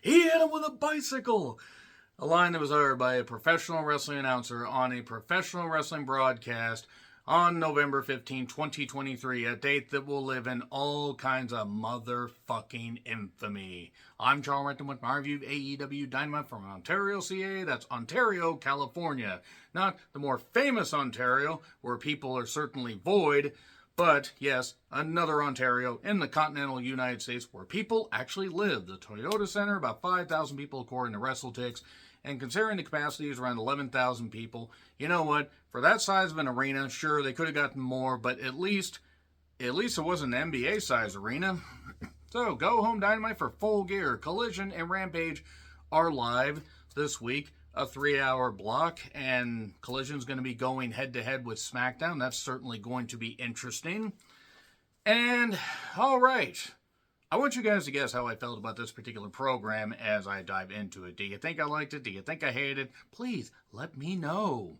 He hit him with a bicycle. A line that was uttered by a professional wrestling announcer on a professional wrestling broadcast on November 15, 2023, a date that will live in all kinds of motherfucking infamy. I'm Charles Renton with my review of AEW Dynamite from Ontario, CA. That's Ontario, California. Not the more famous Ontario, where people are certainly void, but yes, another Ontario in the continental United States where people actually live. The Toyota Center, about 5,000 people according to WrestleTix, and considering the capacity is around 11,000 people, you know what? For that size of an arena, sure, they could have gotten more, but at least it wasn't an NBA-size arena. So, Go Home Dynamite for Full Gear. Collision and Rampage are live this week. A 3-hour block, and Collision's going to be going head-to-head with SmackDown. That's certainly going to be interesting. And, all right. I want you guys to guess how I felt about this particular program as I dive into it. Do you think I liked it? Do you think I hated it? Please, let me know.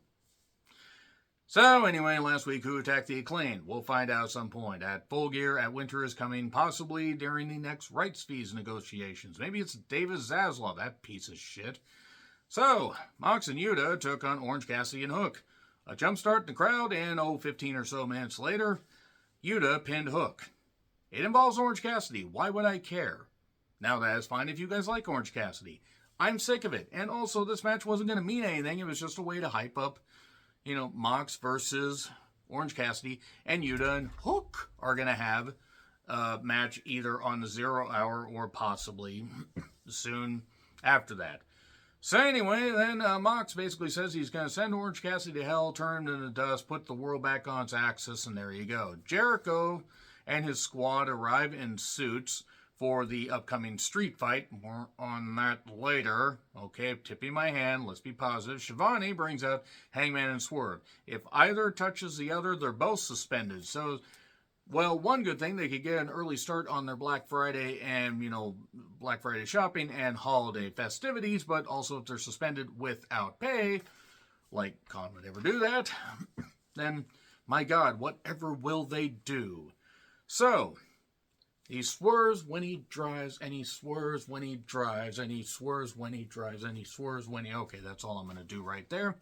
So, anyway, last week, who attacked the Acclaimed? We'll find out at some point. At Full Gear, at Winter is Coming, possibly during the next rights fees negotiations. Maybe it's David Zaslav, that piece of shit. So, Mox and Yuta took on Orange Cassidy and Hook. A jump start in the crowd, and 15 or so minutes later, Yuta pinned Hook. It involves Orange Cassidy. Why would I care? Now, that is fine if you guys like Orange Cassidy. I'm sick of it. And also, this match wasn't going to mean anything. It was just a way to hype up, Mox versus Orange Cassidy. And Yuta and Hook are going to have a match either on the 0 hour or possibly soon after that. So anyway, then Mox basically says he's going to send Orange Cassidy to hell, turn him into dust, put the world back on its axis, and there you go. Jericho and his squad arrive in suits for the upcoming street fight. More on that later. Okay, tipping my hand. Let's be positive. Shivani brings out Hangman and Swerve. If either touches the other, they're both suspended. So, well, one good thing, they could get an early start on their Black Friday and, Black Friday shopping and holiday festivities, but also if they're suspended without pay, like Khan would ever do that, then, my God, whatever will they do? So, he swerves when he drives, and he swerves when he drives, and he swerves when he drives, and he swerves when he... Okay, that's all I'm going to do right there.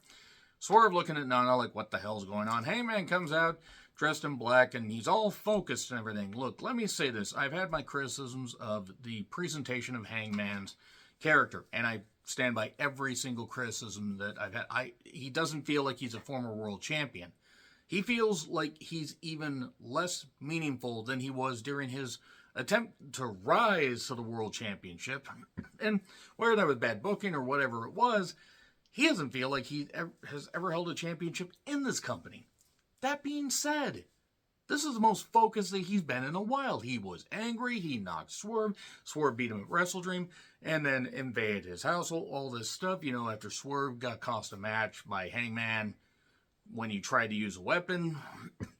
Swerve looking at Nana like, what the hell's going on? Hangman comes out dressed in black, and he's all focused and everything. Look, let me say this. I've had my criticisms of the presentation of Hangman's character, and I stand by every single criticism that I've had. He doesn't feel like he's a former world champion. He feels like he's even less meaningful than he was during his attempt to rise to the world championship. And whether that was bad booking or whatever it was, he doesn't feel like he has ever held a championship in this company. That being said, this is the most focused that he's been in a while. He was angry, he knocked Swerve, Swerve beat him at WrestleDream, and then invaded his household, all this stuff, after Swerve got cost a match by Hangman when he tried to use a weapon.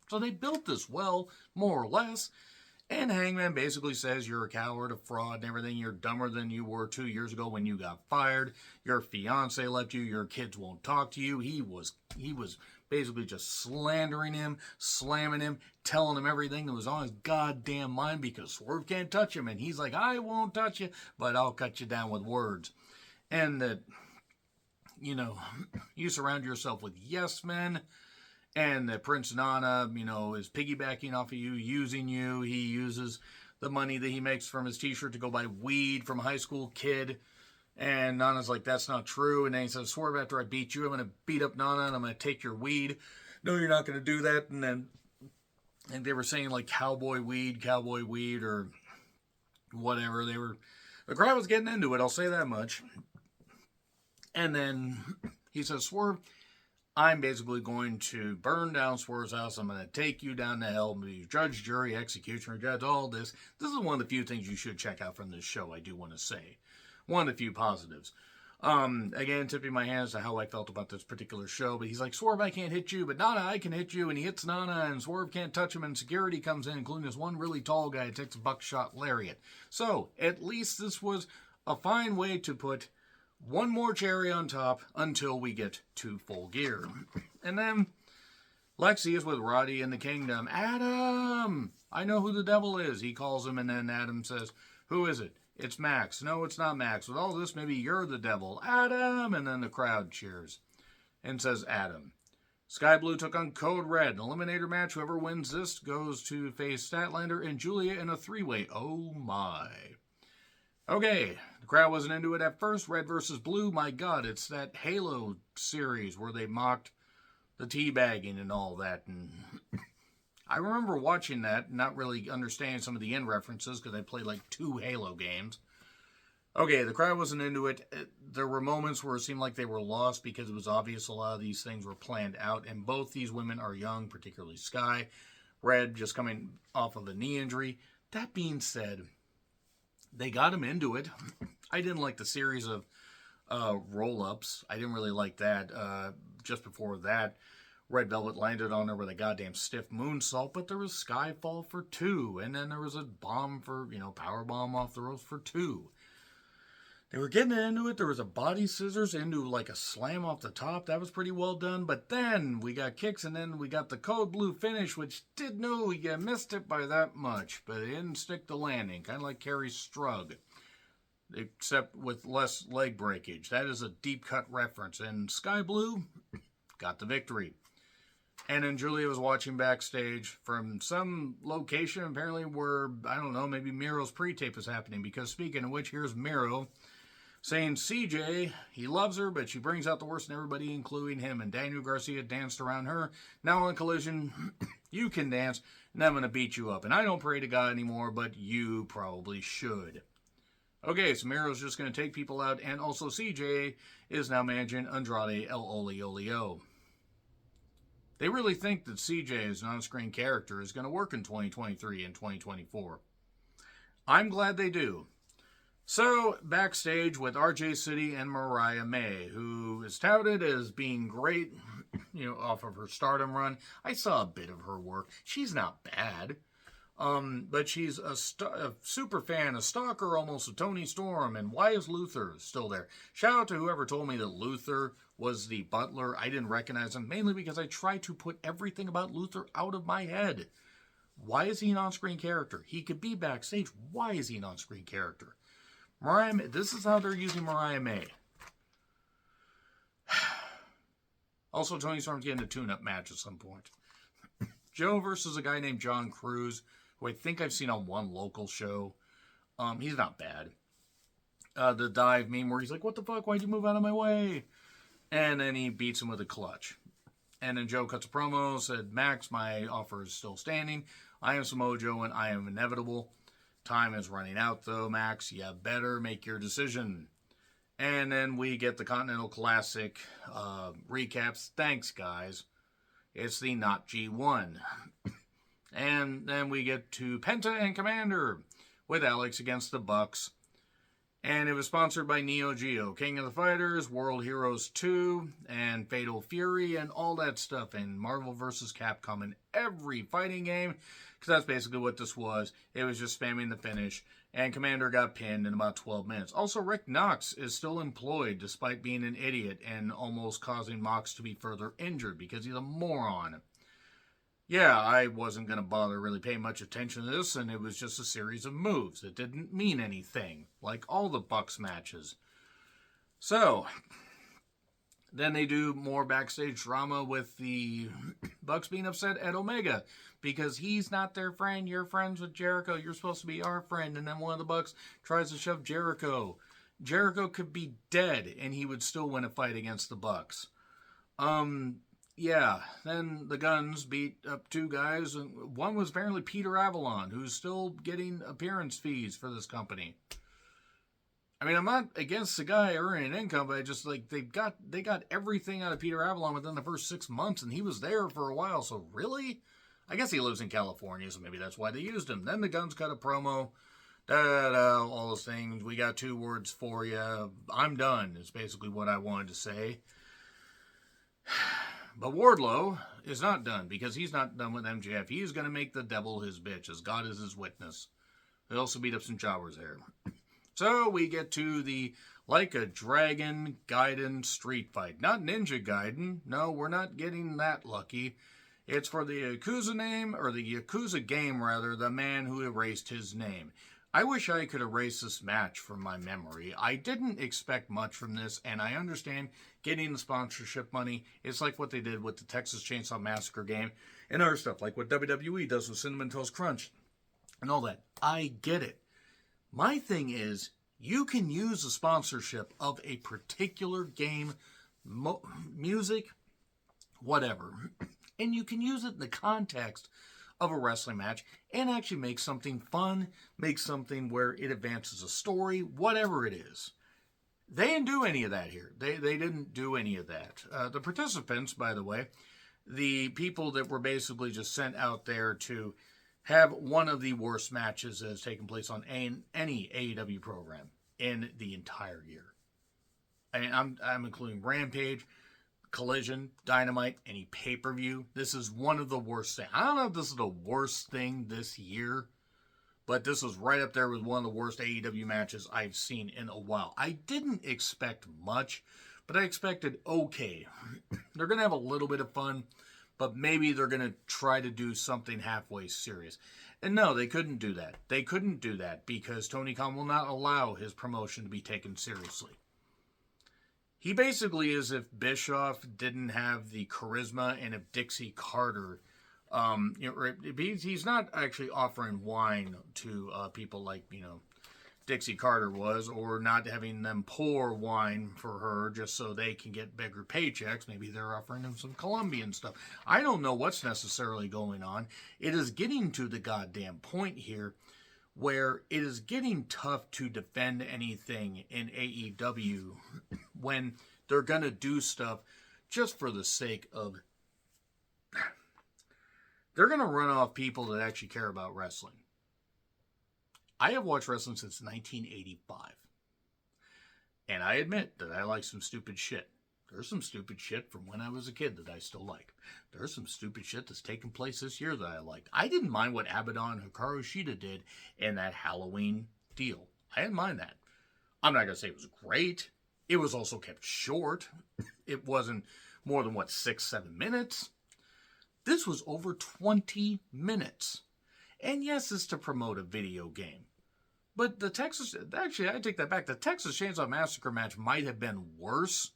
So they built this well, more or less. And Hangman basically says you're a coward, a fraud, and everything. You're dumber than you were 2 years ago when you got fired. Your fiance left you. Your kids won't talk to you. He was basically just slandering him, slamming him, telling him everything that was on his goddamn mind because Swerve can't touch him. And he's like, I won't touch you, but I'll cut you down with words. And that, you surround yourself with yes men. And that Prince Nana, is piggybacking off of you, using you. He uses the money that he makes from his t-shirt to go buy weed from a high school kid. And Nana's like, that's not true. And then he says, Swerve, after I beat you, I'm going to beat up Nana and I'm going to take your weed. No, you're not going to do that. And then they were saying like cowboy weed, or whatever. The crowd was getting into it, I'll say that much. And then he says, Swerve, I'm basically going to burn down Swerve's house. I'm going to take you down to hell. Be judge, jury, executioner, judge, all this. This is one of the few things you should check out from this show, I do want to say. One of the few positives. Again, tipping my hands to how I felt about this particular show. But he's like, Swerve, I can't hit you, but Nana, I can hit you. And he hits Nana, and Swerve can't touch him. And security comes in, including this one really tall guy who takes a buckshot lariat. So, at least this was a fine way to put one more cherry on top until we get to Full Gear. And then Lexi is with Roddy in the Kingdom. Adam! I know who the devil is. He calls him, and then Adam says, who is it? It's Max. No, it's not Max. With all this, maybe you're the devil. Adam! And then the crowd cheers and says Adam. Sky Blue took on Code Red. An eliminator match. Whoever wins this goes to face Statlander and Julia in a three-way. Oh my. Okay, the crowd wasn't into it at first. Red versus Blue. My God, it's that Halo series where they mocked the teabagging and all that. And I remember watching that and not really understanding some of the end references because I played like 2 Halo games. Okay, the crowd wasn't into it. There were moments where it seemed like they were lost because it was obvious a lot of these things were planned out. And both these women are young, particularly Sky. Red just coming off of a knee injury. That being said, they got him into it. I didn't like the series of roll-ups. I didn't really like that. Just before that, Red Velvet landed on her with a goddamn stiff moonsault, but there was Skyfall for 2. And then there was a bomb for, power bomb off the ropes for 2. They were getting into it. There was a body scissors into like a slam off the top. That was pretty well done. But then we got kicks, and then we got the Code Blue finish, which you missed it by that much. But it didn't stick the landing. Kind of like Kerry Strug, except with less leg breakage. That is a deep cut reference. And Sky Blue got the victory. And then Julia was watching backstage from some location, apparently where, I don't know, maybe Miro's pre-tape is happening. Because speaking of which, here's Miro saying CJ, he loves her, but she brings out the worst in everybody, including him. And Daniel Garcia danced around her. Now on Collision, you can dance, and I'm going to beat you up. And I don't pray to God anymore, but you probably should. Okay, so Miro's just going to take people out, and also CJ is now managing Andrade El Olio. They really think that CJ as an on-screen character is going to work in 2023 and 2024. I'm glad they do. So, backstage with RJ City and Mariah May, who is touted as being great, off of her Stardom run. I saw a bit of her work. She's not bad. But she's a super fan, a stalker almost of Tony Storm. And why is Luther still there? Shout out to whoever told me that Luther was the butler. I didn't recognize him, mainly because I tried to put everything about Luther out of my head. Why is he an on-screen character? He could be backstage. Why is he an on-screen character? Mariah May, this is how they're using Mariah May. Also, Tony Storm's getting a tune-up match at some point. Joe versus a guy named John Cruz, who I think I've seen on one local show. He's not bad. The dive meme where he's like, what the fuck, why'd you move out of my way? And then he beats him with a clutch. And then Joe cuts a promo, said, Max, my offer is still standing. I am Samoa Joe and I am inevitable. Time is running out, though, Max. You better make your decision. And then we get the Continental Classic recaps. Thanks, guys. It's the Not G1. And then we get to Penta and Commander with Alex against the Bucks. And it was sponsored by Neo Geo, King of the Fighters, World Heroes 2, and Fatal Fury, and all that stuff, and Marvel vs. Capcom, and every fighting game, because that's basically what this was. It was just spamming the finish, and Commander got pinned in about 12 minutes. Also, Rick Knox is still employed, despite being an idiot, and almost causing Mox to be further injured, because he's a moron. Yeah, I wasn't going to bother really paying much attention to this, and it was just a series of moves. It didn't mean anything, like all the Bucks matches. So, then they do more backstage drama with the Bucks being upset at Omega, because he's not their friend. You're friends with Jericho. You're supposed to be our friend. And then one of the Bucks tries to shove Jericho. Jericho could be dead, and he would still win a fight against the Bucks. Yeah, then the Guns beat up 2 guys. One was apparently Peter Avalon, who's still getting appearance fees for this company. I mean, I'm not against the guy earning an income, but I just they got everything out of Peter Avalon within the first 6 months, and he was there for a while. So really, I guess he lives in California, so maybe that's why they used him. Then the Guns cut a promo, all those things. We got 2 words for you. I'm done. Is basically what I wanted to say. But Wardlow is not done, because he's not done with MJF. He's going to make the devil his bitch, as God is his witness. They also beat up some Jowers there. So we get to the Like a Dragon Gaiden street fight. Not Ninja Gaiden. No, we're not getting that lucky. It's for the Yakuza name, or the Yakuza game rather, the man who erased his name. I wish I could erase this match from my memory. I didn't expect much from this, and I understand getting the sponsorship money. It's like what they did with the Texas Chainsaw Massacre game and other stuff, like what WWE does with Cinnamon Toast Crunch and all that. I get it. My thing is, you can use the sponsorship of a particular game, music, whatever, and you can use it in the context of a wrestling match and actually make something fun, make something where it advances a story, whatever it is. They didn't do any of that here. They didn't do any of that. The participants, by the way, the people that were basically just sent out there to have one of the worst matches that has taken place on any AEW program in the entire year. I mean, I'm including Rampage, Collision, Dynamite, any pay-per-view. This is one of the worst things. I don't know if this is the worst thing this year, but this is right up there with one of the worst AEW matches I've seen in a while. I didn't expect much, but I expected okay. They're going to have a little bit of fun, but maybe they're going to try to do something halfway serious. And no, they couldn't do that. They couldn't do that because Tony Khan will not allow his promotion to be taken seriously. He basically is if Bischoff didn't have the charisma and if Dixie Carter, he's not actually offering wine to people like, Dixie Carter was, or not having them pour wine for her just so they can get bigger paychecks. Maybe they're offering them some Colombian stuff. I don't know what's necessarily going on. It is getting to the goddamn point here where it is getting tough to defend anything in AEW when they're going to do stuff just for the sake of... They're going to run off people that actually care about wrestling. I have watched wrestling since 1985. And I admit that I like some stupid shit. There's some stupid shit from when I was a kid that I still like. There's some stupid shit that's taken place this year that I liked. I didn't mind what Abaddon and Hikaru Shida did in that Halloween deal. I didn't mind that. I'm not going to say it was great. It was also kept short. It wasn't more than, 6-7 minutes? This was over 20 minutes. And yes, it's to promote a video game. But actually, I take that back. The Texas Chainsaw Massacre match might have been worse.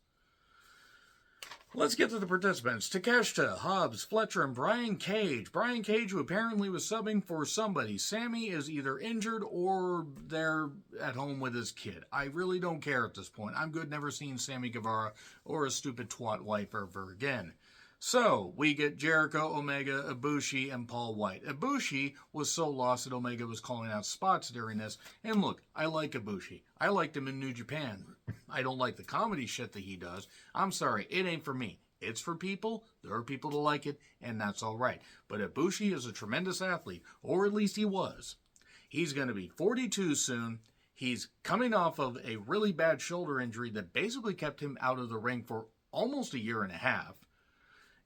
Let's get to the participants. Takeshita, Hobbs, Fletcher, and Brian Cage. Brian Cage, who apparently was subbing for somebody. Sammy is either injured or they're at home with his kid. I really don't care at this point. I'm good never seeing Sammy Guevara or a stupid twat wife ever again. So, we get Jericho, Omega, Ibushi, and Paul White. Ibushi was so lost that Omega was calling out spots during this. And look, I like Ibushi. I liked him in New Japan. I don't like the comedy shit that he does. I'm sorry, it ain't for me. It's for people. There are people to like it, and that's all right. But Ibushi is a tremendous athlete, or at least he was. He's going to be 42 soon. He's coming off of a really bad shoulder injury that basically kept him out of the ring for almost a year and a half.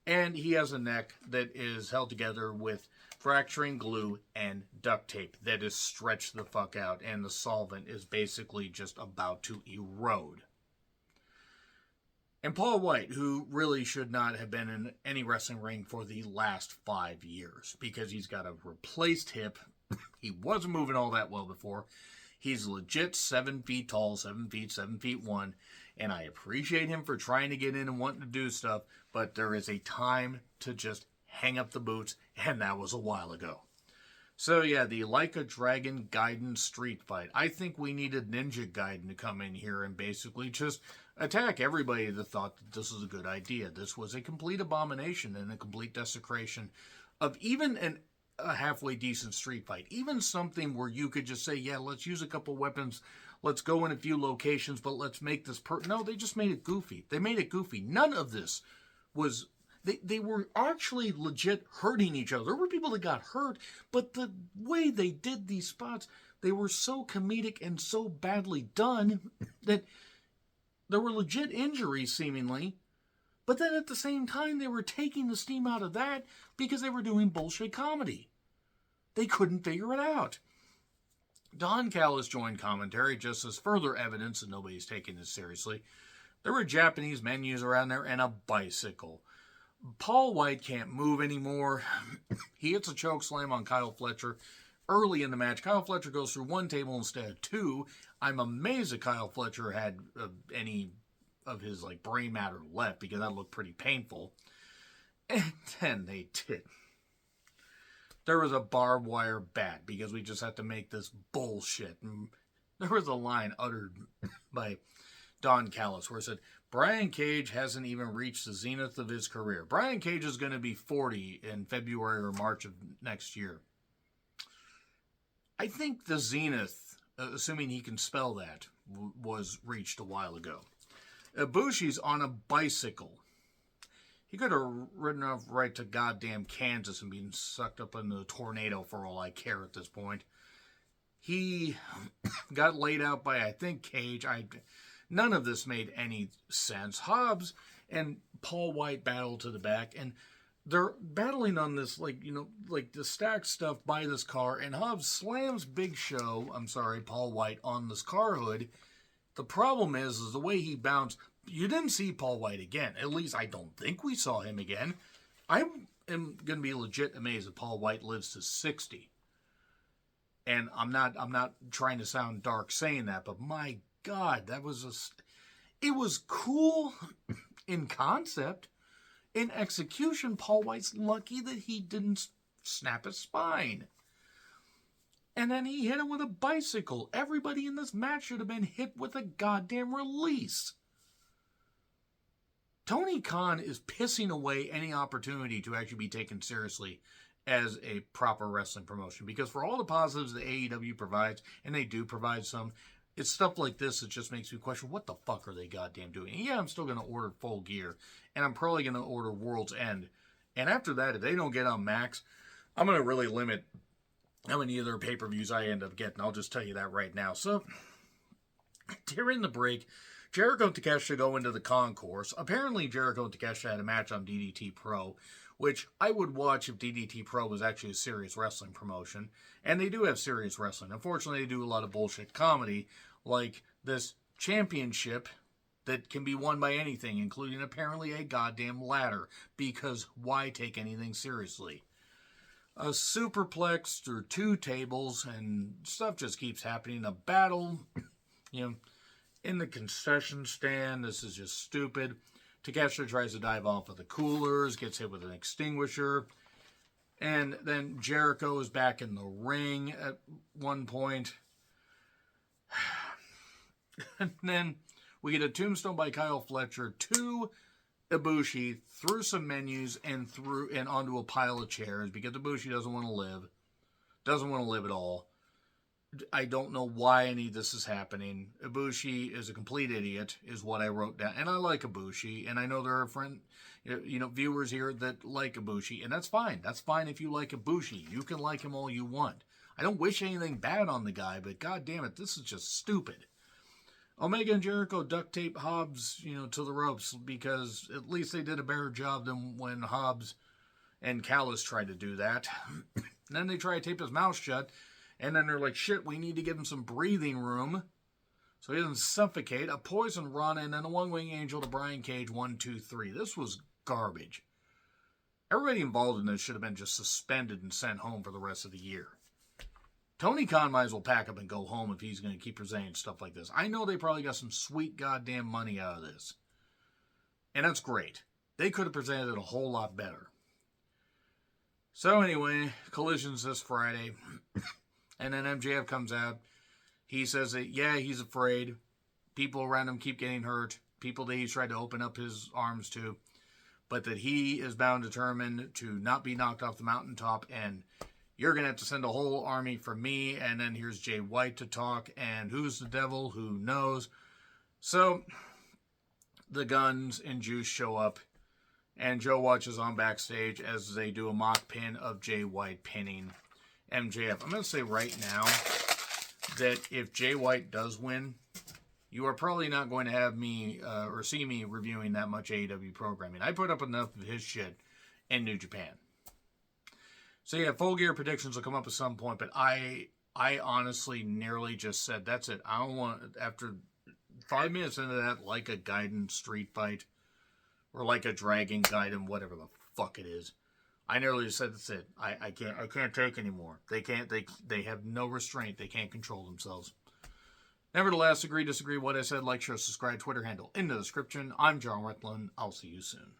And he has a neck that is held together with fracturing glue and duct tape that is stretched the fuck out. And the solvent is basically just about to erode. And Paul White, who really should not have been in any wrestling ring for the last 5 years. Because he's got a replaced hip. He wasn't moving all that well before. He's legit 7 feet tall, 7 feet 1. And I appreciate him for trying to get in and wanting to do stuff, but there is a time to just hang up the boots, and that was a while ago. So yeah, the Like a Dragon Gaiden street fight. I think we needed Ninja Gaiden to come in here and basically just attack everybody that thought that this was a good idea. This was a complete abomination and a complete desecration of even a halfway decent street fight. Even something where you could just say, yeah, let's use a couple weapons, let's go in a few locations, but let's make this No, they just made it goofy. They made it goofy. None of this was... They were actually legit hurting each other. There were people that got hurt, but the way they did these spots, they were so comedic and so badly done that there were legit injuries, seemingly. But then at the same time, they were taking the steam out of that because they were doing bullshit comedy. They couldn't figure it out. Don Callis joined commentary just as further evidence that nobody's taking this seriously. There were Japanese menus around there and a bicycle. Paul White can't move anymore. He hits a choke slam on Kyle Fletcher early in the match, Kyle Fletcher goes through one table instead of two. I'm amazed that Kyle Fletcher had any of his like brain matter left, because that looked pretty painful. And then they did. There was a barbed wire bat, because we just had to make this bullshit. And there was a line uttered by Don Callis where it said, Brian Cage hasn't even reached the zenith of his career. Brian Cage is going to be 40 in February or March of next year. I think the zenith, assuming he can spell that, was reached a while ago. Ibushi's on a bicycle. He could have ridden off right to goddamn Kansas and been sucked up in the tornado for all I care at this point. He got laid out by, I think, Cage. None of this made any sense. Hobbs and Paul White battle to the back, and they're battling on this, like the stacked stuff by this car, and Hobbs slams Paul White on this car hood. The problem is the way he bounced. You didn't see Paul White again. At least I don't think we saw him again. I am going to be legit amazed if Paul White lives to 60. And I'm not trying to sound dark saying that, but my God, it was cool in concept. In execution, Paul White's lucky that he didn't snap his spine. And then he hit him with a bicycle. Everybody in this match should have been hit with a goddamn release. Tony Khan is pissing away any opportunity to actually be taken seriously as a proper wrestling promotion. Because for all the positives that AEW provides, and they do provide some, it's stuff like this that just makes me question, what the fuck are they goddamn doing? And yeah, I'm still going to order Full Gear, and I'm probably going to order World's End. And after that, if they don't get on Max, I'm going to really limit how many other pay-per-views I end up getting. I'll just tell you that right now. So, during the break, Jericho and Takeshita go into the concourse. Apparently, Jericho and Takeshita had a match on DDT Pro, which I would watch if DDT Pro was actually a serious wrestling promotion. And they do have serious wrestling. Unfortunately, they do a lot of bullshit comedy, like this championship that can be won by anything, including apparently a goddamn ladder, because why take anything seriously? A superplex through two tables, and stuff just keeps happening. A battle, in the concession stand. This is just stupid. Takeshita tries to dive off of the coolers, gets hit with an extinguisher. And then Jericho is back in the ring at one point. And then we get a tombstone by Kyle Fletcher to Ibushi through some menus and onto a pile of chairs, because Ibushi doesn't want to live. Doesn't want to live at all. I don't know why any of this is happening. Ibushi is a complete idiot, is what I wrote down. And I like Ibushi, and I know there are viewers here that like Ibushi, and that's fine. That's fine if you like Ibushi. You can like him all you want. I don't wish anything bad on the guy, but god damn it, this is just stupid. Omega and Jericho duct tape Hobbs, to the ropes, because at least they did a better job than when Hobbs and Callis tried to do that. Then they try to tape his mouth shut, and then they're like, shit, we need to give him some breathing room so he doesn't suffocate. A poison run, and then a one-wing angel to Brian Cage, 1, 2, 3. This was garbage. Everybody involved in this should have been just suspended and sent home for the rest of the year. Tony Khan might as well pack up and go home if he's going to keep presenting stuff like this. I know they probably got some sweet goddamn money out of this. And that's great. They could have presented it a whole lot better. So anyway, Collision's this Friday. And then MJF comes out. He says that, yeah, he's afraid. People around him keep getting hurt. People that he's tried to open up his arms to. But that he is bound determined to not be knocked off the mountaintop. And you're going to have to send a whole army for me. And then here's Jay White to talk. And who's the devil? Who knows? So, the Guns and Juice show up. And Joe watches on backstage as they do a mock pin of Jay White pinning MJF. I'm going to say right now that if Jay White does win, you are probably not going to have me or see me reviewing that much AEW programming. I put up enough of his shit in New Japan. So yeah, Full Gear predictions will come up at some point, but I honestly nearly just said, that's it. I don't want, after 5 minutes into that, like a Gaiden street fight, or like a Dragon Gaiden, whatever the fuck it is, I nearly just said, that's it. I can't take anymore. They have no restraint. They can't control themselves. Nevertheless, agree, disagree, what I said, like, share, subscribe, Twitter handle in the description. I'm John Recklin. I'll see you soon.